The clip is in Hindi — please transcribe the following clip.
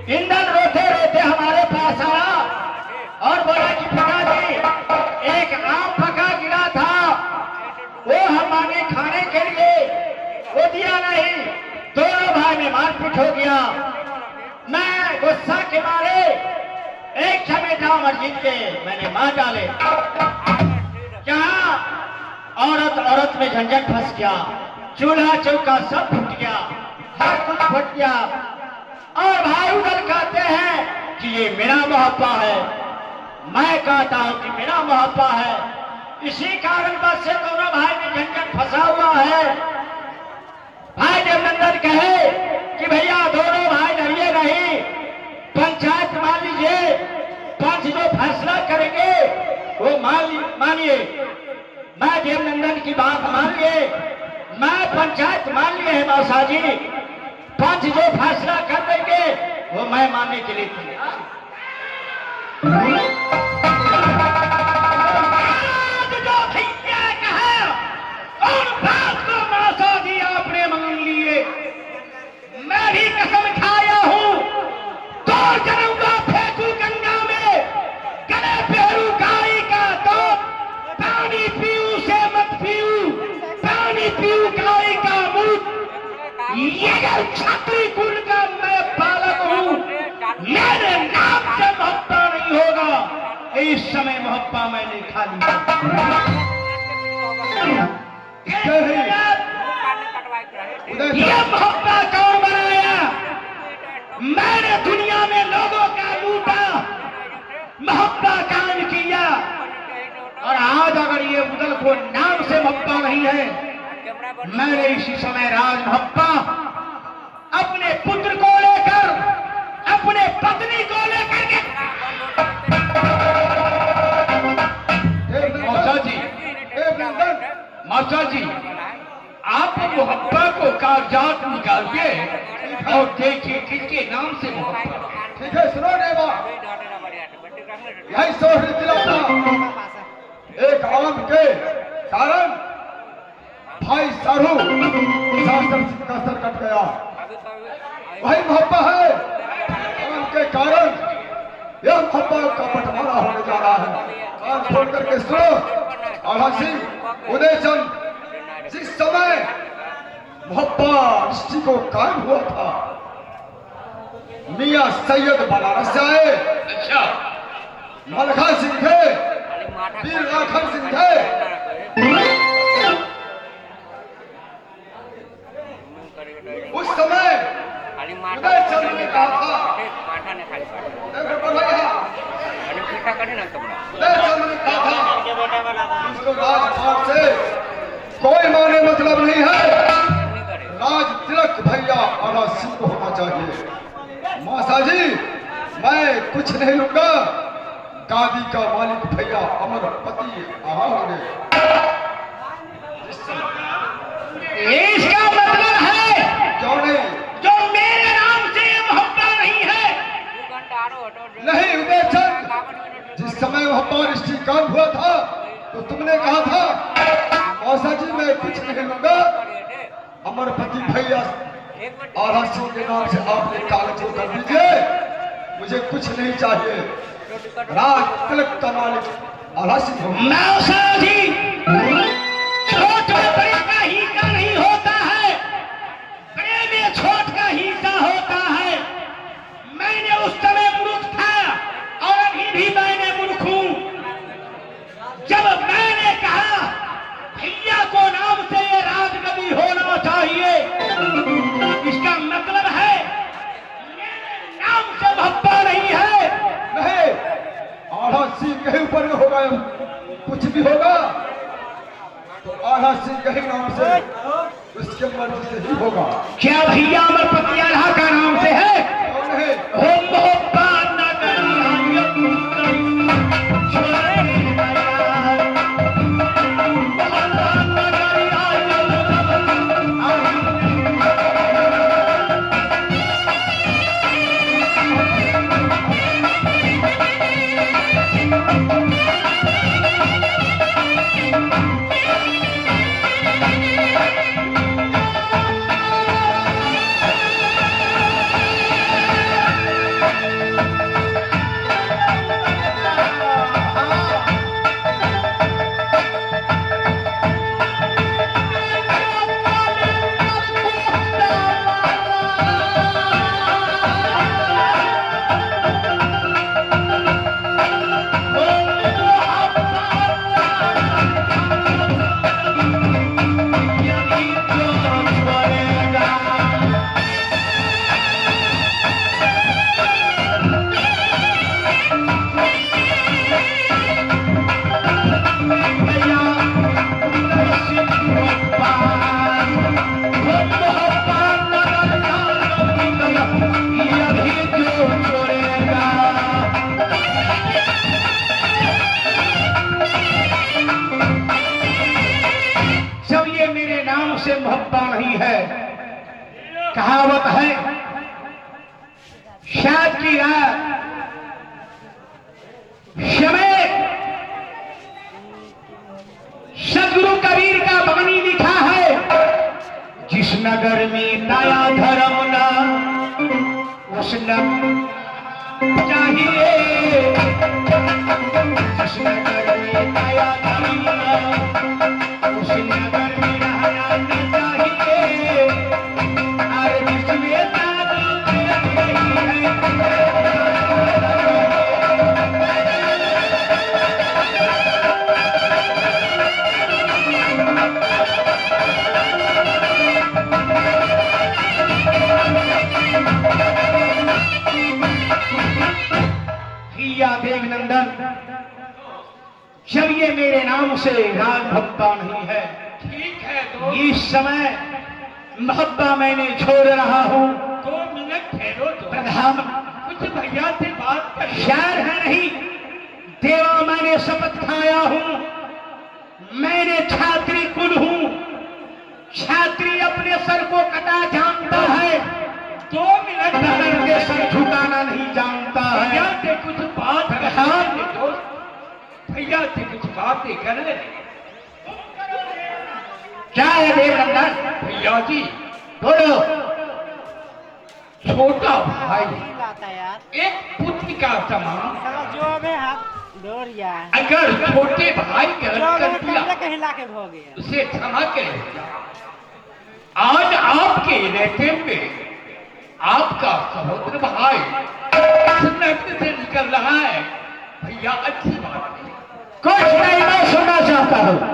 इंद्र रोते रोते हमारे पास आया और बोला कि पिताजी एक आम पका गिरा था, वो हमारे खाने के लिए वो दिया नहीं, दोनों भाई में मारपीट हो गया। मैं गुस्सा के मारे एक समय था मस्जिद के मैंने मार डाले। क्या औरत औरत में झंझट फंस गया, चूल्हा चौका सब फूट गया, हर कुछ फट गया। और भाई उधर कहते हैं कि ये मेरा मोहब्बा है, मैं कहता हूं कि मेरा मोहब्बा है। इसी कारण बस से दोनों भाई में झंझट फंसा हुआ है। भाई देवनंदन कहे कि भैया दोनों भाई लड़िए नहीं, पंचायत मान लीजिए, पंच जो फैसला करेंगे वो मानिए। मैं देवनंदन की बात मान लिए, मैं पंचायत मान लिए है मौसा जी, पंच जो फैसला कर देंगे वो मैं मानने के लिए तैयार। जो भैया कहा और बात को मौसा जी आपने मान लिए, मैं भी कसम खाया हूं, तो जरूंगा फेंकू गंगा में, गले पेरू गाय का तो पानी पीऊ से मत पीऊ, पानी पीऊ गाय का मुंह। ये छात्री कुल का मैं बालक हूं, मेरे नाम से मोहब्बा नहीं होगा। इस समय मोहब्बा मैंने खा लिया। ये मोहब्बा कौन बनाया? मैंने दुनिया में लोगों का लूटा, मोहब्बा कायम किया। और आज अगर ये मुगल को नाम से मोहब्बा नहीं है, मैंने इसी समय राज मोहब्बा अपने पुत्र को लेकर, अपने पत्नी को लेकर के। मौसा जी आप मोहब्बा को कागजात निकालिए और देखिए किसके नाम से मोहब्बा। ठीक है, सुनो देवा, यही सोहरी दिलाता एक आम के कारण भाई सारू का सर कट गया। वही मोहब्बा है, आम के कारण यह मोहब्बा का बंटवारा होने जा रहा है। कान खोल करके सुनो। आला सिंह, उदयचंद, जिस समय मोहब्बा रिश्ते को कायम हुआ था, मियां सैयद बनारस से आए। अच्छा, मलखा सिंह थे, वीर लाखन सिंह थे। उस समय उदयचंद ने कहा था, उदयचंद ने कहा था इसको राजपाट से कोई माने मतलब नहीं है, राज तिलक भैया आला सिंह को होना चाहिए। मौसा जी मैं कुछ नहीं लूंगा, गादी का मालिक भैया अमरपति आहा होंगे। इसका मतलब है क्यों नहीं? जो मेरे नाम से मोहब्बा नहीं है। नहीं उदयचंद, जिस समय मोहब्बा रिश्ते काम हुआ था तो तुमने कहा था मौसा जी मैं कुछ नहीं लूंगा, अमरपति भैया आला सिंह के नाम से आपने कागज को कर दीजिए, मुझे कुछ नहीं चाहिए। राज तिलक का मालिक आला सिंह। मौसा जी छोट में बड़े का हिस्सा नहीं होता है, बड़े में छोट का हिस्सा होता है। मैंने उस समय मूर्ख था और अभी भी मैंने मूर्ख हूं। जब मैंने कहा भैया को नाम से ये राजगद्दी होना चाहिए, इसका मतलब है मेरे नाम से मोहब्बा नहीं है। नहीं, आला सिंह के ऊपर में होगा, कुछ भी होगा तो आला सिंह के ही नाम से, उसके मर्जी से ही होगा। क्या भैया अमरपति आल्हा का नाम से है? कौन है? हो मोहब्बा न करिए कहावत है, शायद की रात समय सदगुरु कबीर का वाणी लिखा है, जिस नगर में दया धर्म ना उस नगर चाहिए, जिस नगर में दया धर्म ना उस नगर में रहना न चाहिए, और जिसमें ताकत नहीं है भैया देवनंदन, जब ये मेरे नाम से राग भक्ता नहीं है, ठीक है तो इस समय मोहब्बा मैंने छोड़ रहा हूँ। 2 मिनट ठहरो तो प्रधान कुछ भैया से बात कर। शायर है नहीं, देवा मैंने शपथ खाया हूँ, मैंने छात्री कुल हूँ, छात्री अपने सर को कटा जानता है, 2 मिनट नगर के सर झुकाना नहीं जानता भैया है। से कुछ बात प्रधान भैया से कुछ बातें कर ले। क्या है देवनंदन? भैया जी बोलो। छोटा भाई लाता यार, एक पुत्र का समान, साला जो में हाथ डोर यार, अगर छोटे भाई जो गलत कर में दिया कमरे कहीं लाके भो गया। उसे क्षमा करें। आज आपके इलाके में आपका सहोदर भाई इस नगर से निकल रहा है, भैया अच्छी बात नहीं। कुछ नहीं, मैं सुनना चाहता हूँ।